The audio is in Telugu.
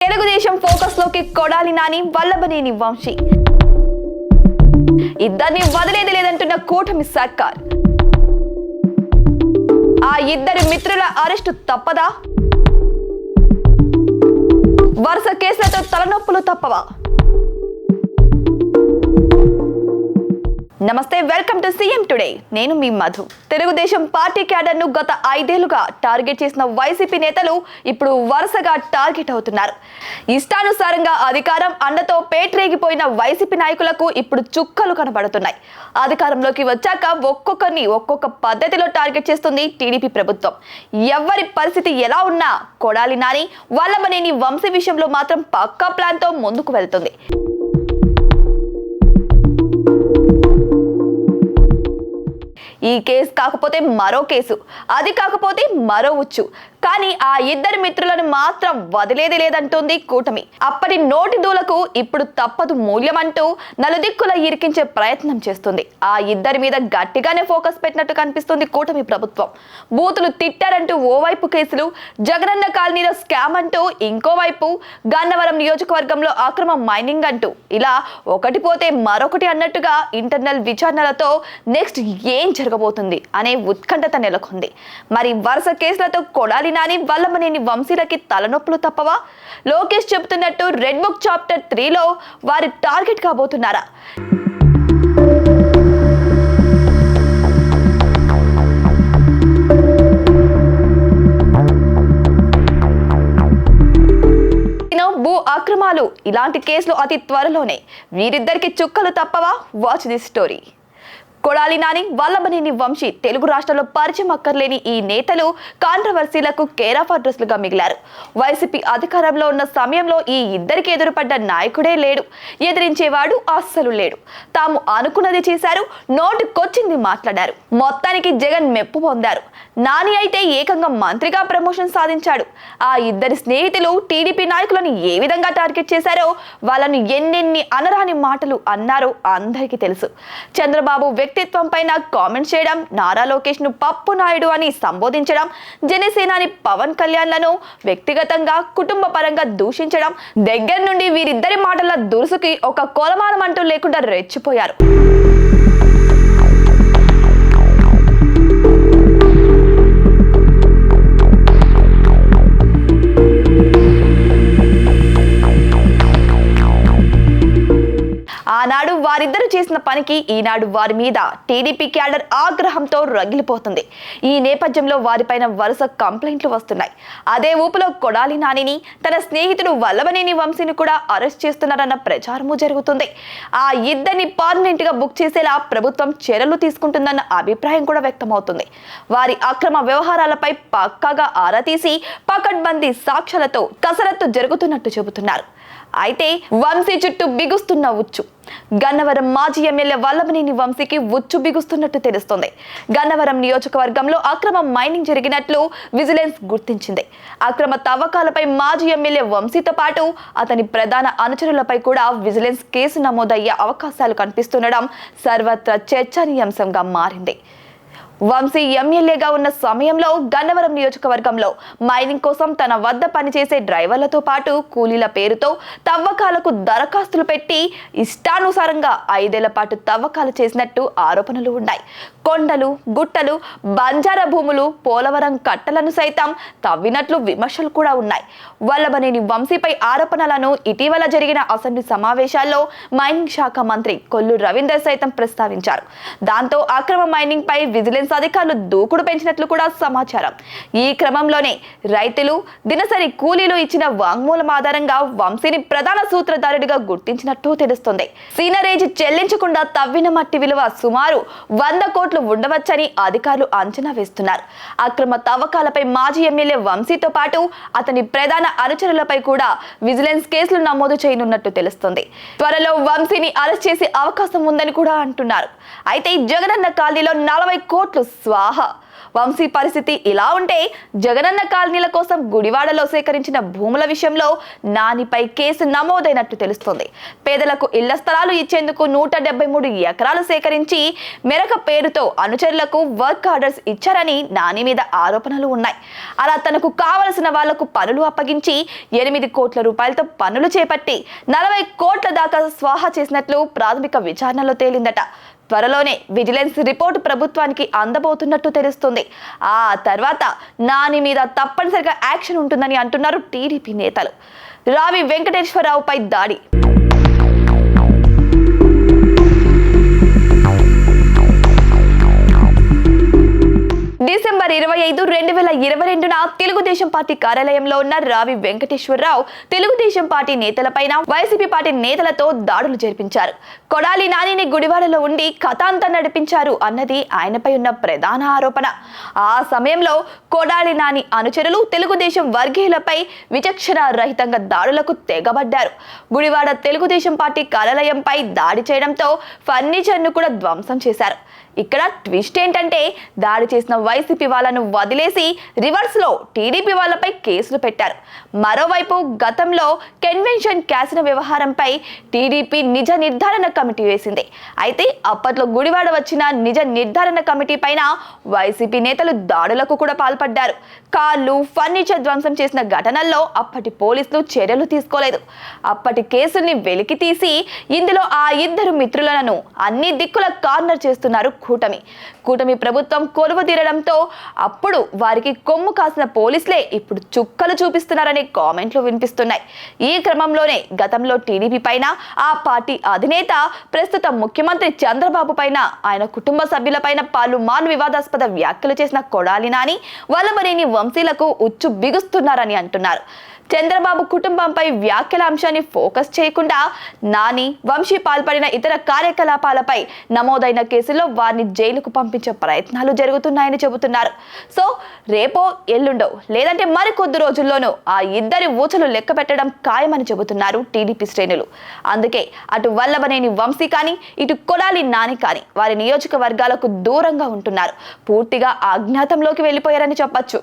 తెలుగుదేశం ఫోకస్ లోకి కొడాలి నాని, వల్లభనేని వంశీ ఇద్దరిని వదిలేది లేదంటున్న కూటమి సర్కార్. ఆ ఇద్దరు మిత్రుల అరెస్టు తప్పదా? వరుస కేసులతో తలనొప్పులు తప్పవా? నమస్తే, వెల్కమ్ టు సీఎం టుడే. నేను మీ మధు. తెలుగుదేశం పార్టీ క్యాడర్ ను గత 5 ఏళ్లుగా టార్గెట్ చేసిన వైసీపీ నేతలు ఇప్పుడు వరుసగా టార్గెట్ అవుతున్నారు. ఇష్టానుసారంగా అధికారం అండతో పేట్రేగిపోయిన వైసీపీ నాయకులకు ఇప్పుడు చుక్కలు కనబడుతున్నాయి. అధికారంలోకి వచ్చాక ఒక్కొక్కరిని ఒక్కొక్క పద్ధతిలో టార్గెట్ చేస్తుంది టీడీపీ ప్రభుత్వం. ఎవరి పరిస్థితి ఎలా ఉన్నా కొడాలి నాని, వల్లభనేని వంశీ విషయంలో మాత్రం పక్కా ప్లాన్ తో ముందుకు వెళ్తుంది. ఈ కేసు కాకపోతే మరో కేసు, అది కాకపోతే మరో ఉచ్చు, కానీ ఆ ఇద్దరు మిత్రులను మాత్రం వదిలేది లేదంటోంది కూటమి. అప్పటి నోటి దూలకు ఇప్పుడు తప్పదు మూల్యమంటూ నలుదిక్కుల ఇరికించే ప్రయత్నం చేస్తుంది. ఆ ఇద్దరి మీద గట్టిగానే ఫోకస్ పెట్టినట్టు కనిపిస్తుంది కూటమి ప్రభుత్వం. బూతులు తిట్టారంటూ ఓవైపు కేసులు, జగనన్న కాలనీలో స్కామ్ అంటూ ఇంకోవైపు, గన్నవరం నియోజకవర్గంలో అక్రమ మైనింగ్ అంటూ, ఇలా ఒకటి పోతే మరొకటి అన్నట్టుగా ఇంటర్నల్ విచారణలతో నెక్స్ట్ ఏం జరగబోతుంది అనే ఉత్కంఠత నెలకొంది. మరి వరుస కేసులతో కొడాలి నాని, వల్లభనేని వంశీలకి తలనొప్పులు తప్పవా? లోకేష్ చెబుతున్నట్టు రెడ్ బుక్ చాప్టర్ 3లో వారి టార్గెట్ కాబోతున్నారా? భూ అక్రమాలు ఇలాంటి కేసులు అతి త్వరలోనే. వీరిద్దరికి చుక్కలు తప్పవా? Watch this story. Kodali Nani, Vallabhaneni Vamsi Telugu రాష్ట్రాల్లో పరిచయం అక్కర్లేని ఈ నేతలు కాంట్రవర్సీలకు కేర్ ఆఫ్ అడ్రస్లుగా మిగిలారు. వైసీపీ అధికారంలో ఉన్న సమయంలో ఈ ఇద్దరికి ఎదురుపడ్డ నాయకుడే లేడు, ఎదిరించేవాడు అస్సలు లేడు. తాము అనుకున్నది చేశారు, నోటికొచ్చింది మాట్లాడారు. మొత్తానికి జగన్ మెప్పు పొందారు. నాని అయితే ఏకంగా మంత్రిగా ప్రమోషన్ సాధించాడు. ఆ ఇద్దరి స్నేహితులు టీడీపీ నాయకులను ఏ విధంగా టార్గెట్ చేశారో, వాళ్ళను ఎన్నెన్ని అనరాని మాటలు అన్నారో అందరికీ తెలుసు. చంద్రబాబు వ్యక్తిత్వం పైన కామెంట్ చేయడం, నారా లోకేష్ ను పప్పు నాయుడు అని సంబోధించడం, జనసేనాని పవన్ కళ్యాణ్ లను వ్యక్తిగతంగా కుటుంబ పరంగా దూషించడం దగ్గర నుండి వీరిద్దరి మాటల దురుసుకి ఒక కొలమానం అంటూ లేకుండా రెచ్చిపోయారు. ఆనాడు వారిద్దరు చేసిన పనికి ఈనాడు వారి మీద టీడీపీ క్యాడర్ ఆగ్రహంతో రగిలిపోతుంది. ఈ నేపథ్యంలో వారిపైన వరుస కంప్లైంట్లు వస్తున్నాయి. అదే ఊపులో కొడాలి నానిని, తన స్నేహితుడు వల్లభనేని వంశీని కూడా అరెస్ట్ చేస్తున్నారన్న ప్రచారము జరుగుతుంది. ఆ ఇద్దరిని పర్మనెంట్ గా బుక్ చేసేలా ప్రభుత్వం చర్యలు తీసుకుంటుందన్న అభిప్రాయం కూడా వ్యక్తమవుతుంది. వారి అక్రమ వ్యవహారాలపై పక్కాగా ఆరా తీసి పకడ్బందీ సాక్ష్యాలతో కసరత్తు జరుగుతున్నట్టు చెబుతున్నారు. అయితే వంశీ చుట్టూ బిగుస్తున్న ఉచ్చు. గన్నవరం మాజీ ఎమ్మెల్యే వల్లభనేని వంశీకి ఉచ్చు బిగుస్తున్నట్టు తెలుస్తోంది. గన్నవరం నియోజకవర్గంలో అక్రమ మైనింగ్ జరిగినట్లు విజిలెన్స్ గుర్తించింది. అక్రమ తవ్వకాలపై మాజీ ఎమ్మెల్యే వంశీతో పాటు అతని ప్రధాన అనుచరులపై కూడా విజిలెన్స్ కేసు నమోదయ్యే అవకాశాలు కనిపిస్తుండడం సర్వత్రా చర్చనీయాంశంగా మారింది. వంశీ ఎమ్మెల్యేగా ఉన్న సమయంలో గన్నవరం నియోజకవర్గంలో మైనింగ్ కోసం తన వద్ద పనిచేసే డ్రైవర్లతో పాటు కూలీల పేరుతో తవ్వకాలకు దరఖాస్తులు పెట్టి ఇష్టానుసారంగా 5 ఏళ్ల పాటు తవ్వకాలు చేసినట్టు ఆరోపణలు ఉన్నాయి. కొండలు, గుట్టలు, బంజారా భూములు, పోలవరం కట్టలను సైతం తవ్వినట్లు విమర్శలు కూడా ఉన్నాయి. వల్లభనేని వంశీపై ఆరోపణలను ఇటీవల జరిగిన అసెంబ్లీ సమావేశాల్లో మైనింగ్ శాఖ మంత్రి కొల్లు రవీందర్ సైతం ప్రస్తావించారు. దాంతో అక్రమ మైనింగ్ పై విజిలెన్స్ అధికారులు దూకుడు పెంచినట్లు కూడా సమాచారం. ఈ క్రమంలోనే రైతులు, దినసరి కూలీలు ఇచ్చిన వాంగ్మూలం ఆధారంగా వంశీని ప్రధాన సూత్రధారుడిగా గుర్తించినట్టు తెలుస్తుంది. సీనరేజ్ చెల్లించకుండా తవ్విన మట్టి విలువ సుమారు 100 కోట్లు ఉండవచ్చని అధికారులు అంచనా వేస్తున్నారు. అక్రమ తవ్వకాలపై మాజీ ఎమ్మెల్యే వంశీతో పాటు అతని ప్రధాన అనుచరులపై కూడా విజిలెన్స్ కేసులు నమోదు చేయనున్నట్టు తెలుస్తుంది. త్వరలో వంశీని అరెస్ట్ చేసే అవకాశం ఉందని కూడా అంటున్నారు. అయితే జగనన్న కాలనీలో 40 కోట్లు కోట్లు స్వాహ. వంశీ పరిస్థితి ఇలా ఉంటే జగనన్న కాలనీల కోసం గుడివాడలో సేకరించిన భూముల విషయంలో నానిపై కేసు నమోదైనట్టు తెలుస్తోంది. పేదలకు ఇళ్ల స్థలాలు ఇచ్చేందుకు 173 ఎకరాలు సేకరించి మెరక పేరుతో అనుచరులకు వర్క్ ఆర్డర్స్ ఇచ్చారని నాని మీద ఆరోపణలు ఉన్నాయి. అలా తనకు కావలసిన వాళ్లకు పనులు అప్పగించి 8 కోట్ల రూపాయలతో పనులు చేపట్టి 40 కోట్ల దాకా స్వాహా చేసినట్లు ప్రాథమిక విచారణలో తేలిందట. త్వరలోనే విజిలెన్స్ రిపోర్టు ప్రభుత్వానికి అందబోతున్నట్టు తెలుస్తుంది. ఆ తర్వాత నాని మీద తప్పనిసరిగా యాక్షన్ ఉంటుందని అంటున్నారు టీడీపీ నేతలు. రావి వెంకటేశ్వరరావుపై దాడి. డిసెంబర్ 25, 2022న తెలుగుదేశం పార్టీ కార్యాలయంలో ఉన్న రావి వెంకటేశ్వరరావు తెలుగుదేశం పార్టీ నేతలపైన వైసీపీ పార్టీ నేతలతో దాడులు జరిపించారు. కొడాలి నానిని గుడివాడలో ఉండి కథాంతం నడిపించారు అన్నది ఆయనపై ఉన్న ప్రధాన ఆరోపణ. ఆ సమయంలో కొడాలి నాని అనుచరులు తెలుగుదేశం వర్గీయులపై విచక్షణ రహితంగా దాడులకు తెగబడ్డారు. గుడివాడ తెలుగుదేశం పార్టీ కార్యాలయంపై దాడి చేయడంతో ఫర్నిచర్ను కూడా ధ్వంసం చేశారు. ఇక్కడ ట్విస్ట్ ఏంటంటే దాడి చేసిన వైసీపీ వాళ్ళను వదిలేసి రివర్స్ లో టీడీపీ వాళ్ళపై కేసులు పెట్టారు. మరోవైపు గతంలో కన్వెన్షన్ క్యాసినో వ్యవహారంపై టీడీపీ నిజ నిర్ధారణ కమిటీ వేసింది. అయితే అప్పట్లో గుడివాడ వచ్చిన నిజ నిర్ధారణ కమిటీ పైన వైసీపీ నేతలు దాడులకు కూడా పాల్పడ్డారు. కార్లు, ఫర్నిచర్ ధ్వంసం చేసిన ఘటనల్లో అప్పటి పోలీసులు చర్యలు తీసుకోలేదు. అప్పటి కేసుల్ని వెలికి తీసి ఇందులో ఆ ఇద్దరు మిత్రులను అన్ని దిక్కుల కార్నర్ చేస్తున్నారు కూటమి ప్రభుత్వం కొలువు తీరడంతో అప్పుడు వారికి కొమ్ము కాసిన పోలీసులే ఇప్పుడు చుక్కలు చూపిస్తున్నారనే కామెంట్లు వినిపిస్తున్నాయి. ఈ క్రమంలోనే గతంలో టీడీపీ పైన ఆ పార్టీ అధినేత ప్రస్తుత ముఖ్యమంత్రి చంద్రబాబు పైన ఆయన కుటుంబ సభ్యులపైన పలుమార్లు వివాదాస్పద వ్యాఖ్యలు చేసిన కొడాలి నాని, వల్లభనేని వంశీలకు ఉచ్చు బిగుస్తున్నారని అంటున్నారు. చంద్రబాబు కుటుంబంపై వ్యాఖ్యల అంశాన్ని ఫోకస్ చేయకుండా నాని, వంశీ పాల్పడిన ఇతర కార్యకలాపాలపై నమోదైన కేసుల్లో వారిని జైలుకు పంపించే ప్రయత్నాలు జరుగుతున్నాయని చెబుతున్నారు. సో రేపో ఎల్లుండో లేదంటే మరికొద్ది రోజుల్లోనూ ఆ ఇద్దరి ఊచలు లెక్క పెట్టడం ఖాయమని చెబుతున్నారు టీడీపీ శ్రేణులు. అందుకే అటు వల్లభనేని వంశీ కానీ ఇటు కొడాలి నాని కానీ వారి నియోజకవర్గాలకు దూరంగా ఉంటున్నారు. పూర్తిగా అజ్ఞాతంలోకి వెళ్ళిపోయారని చెప్పొచ్చు.